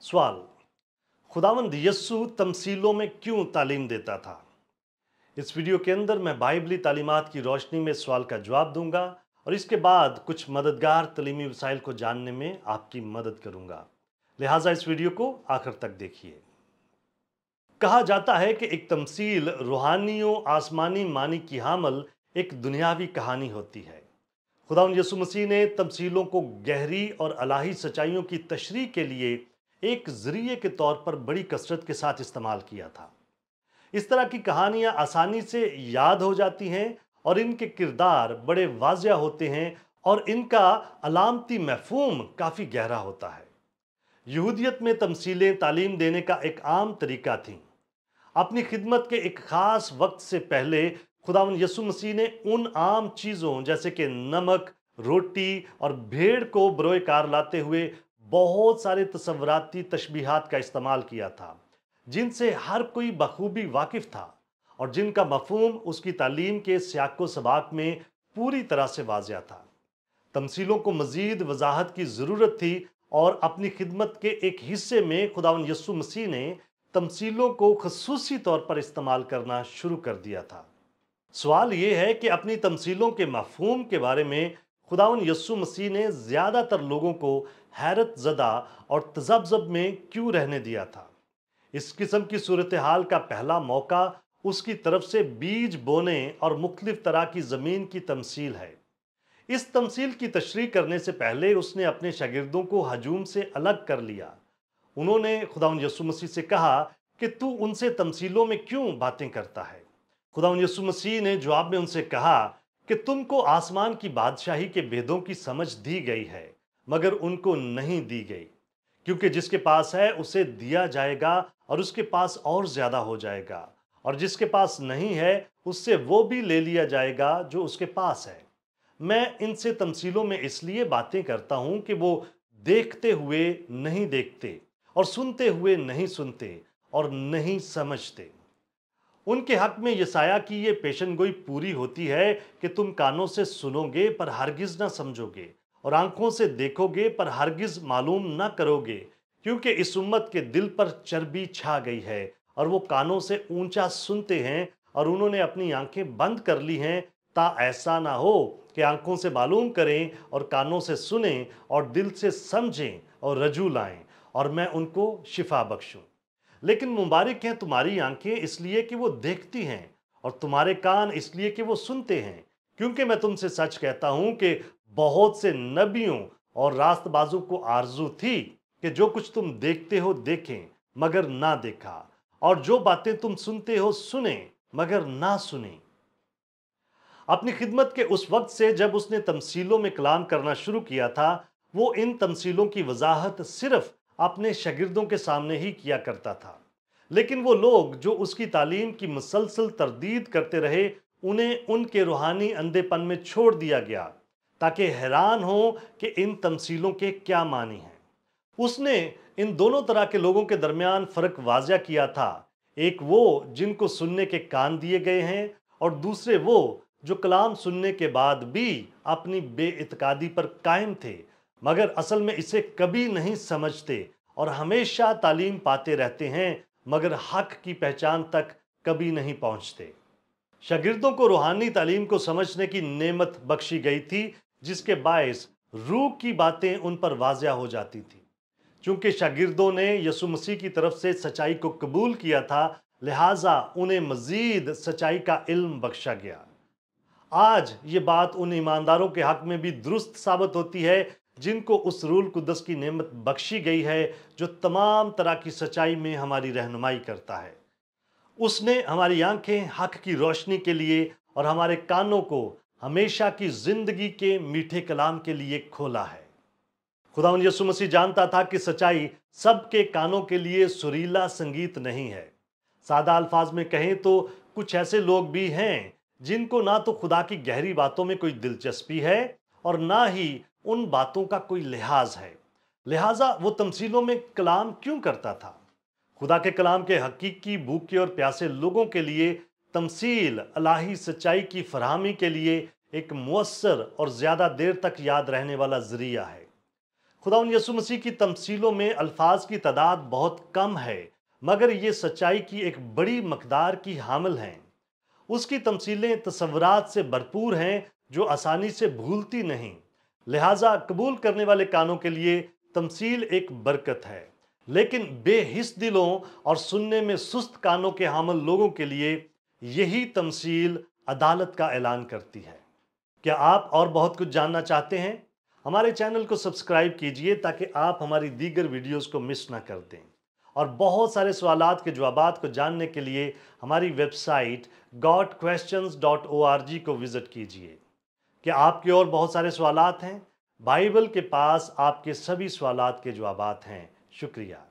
सवाल: खुदावंद यस्सु तमसीलों में क्यों तालीम देता था? इस वीडियो के अंदर मैं बाइबली तालीमात की रोशनी में सवाल का जवाब दूंगा और इसके बाद कुछ मददगार तालीमी वसाइल को जानने में आपकी मदद करूंगा। लिहाजा इस वीडियो को आखिर तक देखिए। कहा जाता है कि एक तमसील रूहानियों आसमानी मानी की हामल एक दुनियावी कहानी होती है। खुदावंद यीशु मसीह ने तमसीलों को गहरी और इलाही सच्चाइयों की तशरीह के लिए एक जरिए के तौर पर बड़ी कसरत के साथ इस्तेमाल किया था। इस तरह की कहानियां आसानी से याद हो जाती हैं और इनके किरदार बड़े वाज़िया होते हैं और इनका अलामती मफ़हूम काफ़ी गहरा होता है। यहूदियत में तमसीलें तालीम देने का एक आम तरीका थी। अपनी खिदमत के एक खास वक्त से पहले खुदावंद यीशु मसीह ने उन आम चीज़ों जैसे कि नमक, रोटी और भेड़ को बरोए कार लाते हुए बहुत सारे तसव्वुराती तशबीहात का इस्तेमाल किया था, जिनसे हर कोई बखूबी वाकिफ था और जिनका मफहूम उसकी तालीम के सियाको सबाक में पूरी तरह से वाज़िया था। तमसीलों को मज़ीद वजाहत की ज़रूरत थी और अपनी खिदमत के एक हिस्से में खुदावंद यीशु मसीह ने तमसीलों को खसूसी तौर पर इस्तेमाल करना शुरू कर दिया था। सवाल यह है कि अपनी तमसीलों के मफहूम के बारे में खुदावंद यीशु मसीह ने ज़्यादातर लोगों को हैरत ज़दा और तज़ब्ज़ब में क्यों रहने दिया था? इस किस्म की सूरत हाल का पहला मौका उसकी तरफ से बीज बोने और मुख्तलिफ तरह की ज़मीन की तमसील है। इस तमसील की तशरीह करने से पहले उसने अपने शागिर्दों को हजूम से अलग कर लिया। उन्होंने खुदावंद यीशु मसीह से कहा कि तू उनसे तमसीलों में क्यों बातें करता है? खुदावंद यीशु मसीह ने जवाब में उनसे कहा कि तुमको आसमान की बादशाही के भेदों की समझ दी गई है, मगर उनको नहीं दी गई, क्योंकि जिसके पास है उसे दिया जाएगा और उसके पास और ज्यादा हो जाएगा, और जिसके पास नहीं है उससे वो भी ले लिया जाएगा जो उसके पास है। मैं इनसे तमसीलों में इसलिए बातें करता हूं कि वो देखते हुए नहीं देखते और सुनते हुए नहीं सुनते और नहीं समझते। उनके हक में यसाया की ये पेशनगोई पूरी होती है कि तुम कानों से सुनोगे पर हरगिज ना समझोगे और आंखों से देखोगे पर हरगिज मालूम ना करोगे, क्योंकि इस उम्मत के दिल पर चर्बी छा गई है और वो कानों से ऊंचा सुनते हैं और उन्होंने अपनी आंखें बंद कर ली हैं, ता ऐसा ना हो कि आंखों से मालूम करें और कानों से सुनें और दिल से समझें और रजू लाएं और मैं उनको शिफा बख्शूं। लेकिन मुबारक हैं तुम्हारी आंखें इसलिए कि वो देखती हैं और तुम्हारे कान इसलिए कि वो सुनते हैं, क्योंकि मैं तुमसे सच कहता हूं कि बहुत से नबियों और रास्तबाजों को आरजू थी कि जो कुछ तुम देखते हो देखें मगर ना देखा, और जो बातें तुम सुनते हो सुने मगर ना सुने। अपनी खिदमत के उस वक्त से जब उसने तमसीलों में कलाम करना शुरू किया था, वो इन तमसीलों की वजाहत सिर्फ अपने शागिर्दों के सामने ही किया करता था। लेकिन वो लोग जो उसकी तालीम की मुसलसल तरदीद करते रहे, उन्हें उनके रूहानी अंधेपन में छोड़ दिया गया ताकि हैरान हो कि इन तमसीलों के क्या मानी हैं। उसने इन दोनों तरह के लोगों के दरमियान फ़र्क वाज़िया किया था। एक वो जिनको सुनने के कान दिए गए हैं और दूसरे वो जो कलाम सुनने के बाद भी अपनी बेइत्कादी पर कायम थे, मगर असल में इसे कभी नहीं समझते और हमेशा तालीम पाते रहते हैं मगर हक की पहचान तक कभी नहीं पहुंचते। शागिर्दों को रूहानी तालीम को समझने की नेमत बख्शी गई थी, जिसके बायस रूह की बातें उन पर वाज़िया हो जाती थी। चूंकि शागिर्दों ने यीशु मसीह की तरफ से सच्चाई को कबूल किया था, लिहाजा उन्हें मजीद सच्चाई का इल्म बख्शा गया। आज ये बात उन ईमानदारों के हक में भी दुरुस्त साबित होती है जिनको उस रूल कुदस की नेमत बख्शी गई है, जो तमाम तरह की सच्चाई में हमारी रहनुमाई करता है। उसने हमारी आंखें हक की रोशनी के लिए और हमारे कानों को हमेशा की जिंदगी के मीठे कलाम के लिए खोला है। खुदावंद यीशु मसीह जानता था कि सच्चाई सबके कानों के लिए सुरीला संगीत नहीं है। सादा अल्फाज में कहें तो कुछ ऐसे लोग भी हैं जिनको ना तो खुदा की गहरी बातों में कोई दिलचस्पी है और ना ही उन बातों का कोई लिहाज है। लिहाजा वो तमसीलों में कलाम क्यों करता था? खुदा के कलाम के हकीकी भूखे और प्यासे लोगों के लिए तमसील इलाही सच्चाई की फरहमी के लिए एक मुअस्सर और ज्यादा देर तक याद रहने वाला जरिया है। खुदावंद यीशु मसीह की तमसीलों में अल्फाज की तादाद बहुत कम है, मगर ये सच्चाई की एक बड़ी मकदार की हामिल हैं। उसकी तमसीलें तसव्वुरात से भरपूर हैं जो आसानी से भूलती नहीं। लिहाजा कबूल करने वाले कानों के लिए तमसील एक बरकत है, लेकिन बेहिस दिलों और सुनने में सुस्त कानों के हामिल लोगों के लिए यही तमसील अदालत का ऐलान करती है। क्या आप और बहुत कुछ जानना चाहते हैं? हमारे चैनल को सब्सक्राइब कीजिए ताकि आप हमारी दीगर वीडियोस को मिस ना कर दें। और बहुत सारे सवालात के जवाबात को जानने के लिए हमारी वेबसाइट godquestions.org को विजिट कीजिए। क्या आपके और बहुत सारे सवालात हैं? बाइबल के पास आपके सभी सवालात के जवाबात हैं। शुक्रिया।